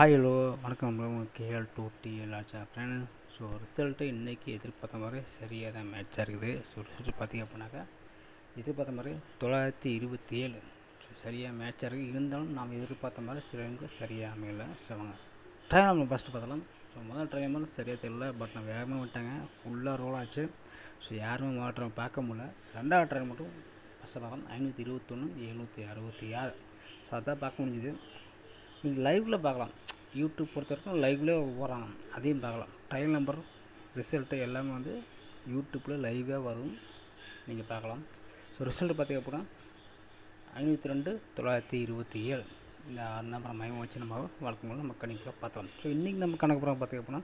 Hi hello வணக்கம் KL two TL ஆச்சா friend. So result இன்றைக்கி எதிர்பார்த்த மாதிரி சரியாக தான் மேட்சாக இருக்குது. ஸோ ரிசல்ட் பார்த்திங்க அப்படின்னாக்கா எதிர்பார்த்த மாதிரி 927 ஸோ சரியாக மேட்சாக இருக்குது. இருந்தாலும் நாம் எதிர்பார்த்த மாதிரி சிலருக்கு சரியாக அமையலை. ஸோ அவங்க ட்ரைன் நம்ம ஃபஸ்ட்டு பார்த்தலாம். ஸோ முதல் ட்ரைன் மாதிரி சரியாக தெரியல, பட் நான் வேகமாக விட்டாங்க, ஃபுல்லாக ரோல் ஆச்சு. ஸோ யாருமே மாற்றம் பார்க்க முடியல. ரெண்டாவது ட்ரைன் மட்டும் ஃபஸ்ட்டு பார்த்தோம் 521 766. ஸோ அதான் பார்க்க முடிஞ்சுது. நீங்கள் லைவில் பார்க்கலாம், யூடியூப் பொறுத்த வரைக்கும் லைவ்லேயே போகிறாங்க, அதையும் பார்க்கலாம். ட்ரையல் நம்பர் ரிசல்ட்டு எல்லாமே வந்து யூடியூப்பில் லைவாக வரும், நீங்கள் பார்க்கலாம். ஸோ ரிசல்ட்டு பார்த்திங்க அப்படின்னா 502 927 இந்த 6 நம்பரை மையம் வச்சு நம்ம வழக்கம் போது நம்ம கணிப்பாக பார்த்தோம். ஸோ இன்றைக்கி நம்ம கணக்கு புறம் பார்த்திங்க அப்படின்னா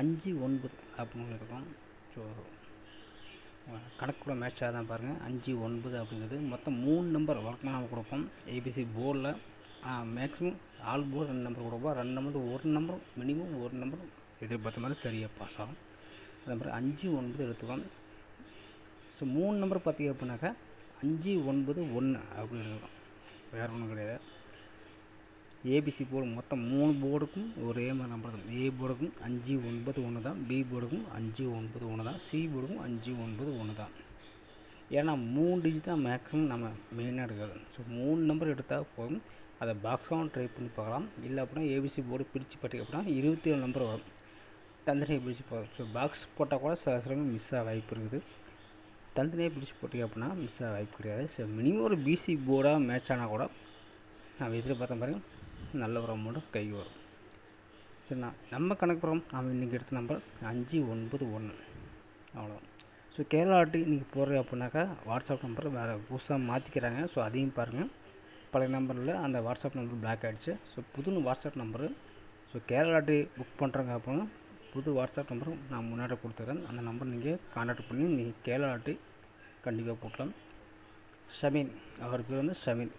5-9 அப்படின்னு இருக்கும். ஸோ கணக்குள்ள மேட்சாக தான் பாருங்கள். 5-9 அப்படிங்கிறது மொத்தம் 3 நம்பர் வழக்கமாக நம்ம கொடுப்போம். ஏபிசி போர்டில் மேக்ஸிமம் ஆல் போர்டு 2 நம்பர் கொடுப்போம். 2 நம்பர் ஒரு நம்பர் மினிமம் ஒரு நம்பர் எதிர்பார்த்த மாதிரி சரியாக பாஸ் ஆகும். அதே மாதிரி 5-9 எடுத்துக்கலாம். ஸோ 3 நம்பர் பார்த்திங்க அப்படின்னாக்கா 5-9-1 அப்படின்னு இருக்கும், வேறு ஒன்றும் கிடையாது. ஏபிசி போர்டு மொத்தம் 3 போர்டுக்கும் ஒரே மாதிரி நம்பர் தான். ஏ போர்டுக்கும் 5-9-1 தான், பி போர்டுக்கும் 5-9-1 தான், சி போர்டுக்கும் 5-9-1 தான். ஏன்னா 3 டிஜிட் தான் மேக்ஸிமம் நம்ம மெயினாக எடுக்கிறது. ஸோ 3 நம்பர் எடுத்தால் போதும். அதை பாக்ஸாகவும் ட்ரை பண்ணி பார்க்கலாம். இல்லை அப்படின்னா ஏபிசி போர்டு பிரித்து பார்த்திங்க அப்படின்னா 27 நம்பர் வரும், தனித்தனியாக பிரித்து போகும். ஸோ பாக்ஸ் போட்டால் கூட சில சமயம் மிஸ் ஆக வாய்ப்பு இருக்குது. தனித்தனியாக பிரித்து போட்டிங்க அப்படின்னா மிஸ் ஆக வாய்ப்பு கிடையாது. ஸோ மினிமம் ஒரு பிசி போர்டாக மேட்ச் ஆனால் கூட நான் எதிர்பார்த்த மாதிரி நல்ல ஒரு அமௌண்ட்டு கை வரும். சரிண்ணா, நம்ம கணக்கு புறம் நாம் இன்றைக்கி எடுத்த நம்பர் 5-9-1 அவ்வளோதான். ஸோ கேரளா ஆட்டி நீங்கள் போடுறது அப்படின்னாக்கா வாட்ஸ்அப் நம்பர் வேறு புதுசாக மாற்றிக்கிறாங்க. ஸோ அதையும் பாருங்கள். பழைய நம்பரில் அந்த வாட்ஸ்அப் நம்பர் பிளாக் ஆகிடுச்சு. ஸோ புது வாட்ஸ்அப் நம்பரு. ஸோ கேரளா ஆட்டி புக் பண்ணுறாங்க அப்படின்னா புது வாட்ஸ்அப் நம்பர் நான் முன்னாடி கொடுத்துக்கிறேன். அந்த நம்பர் நீங்கள் கான்டாக்ட் பண்ணி நீங்கள் கேரளா ஆட்டி கண்டிப்பாக போட்டலாம். ஷமீன், அவர் பேர் வந்து ஷமீன்.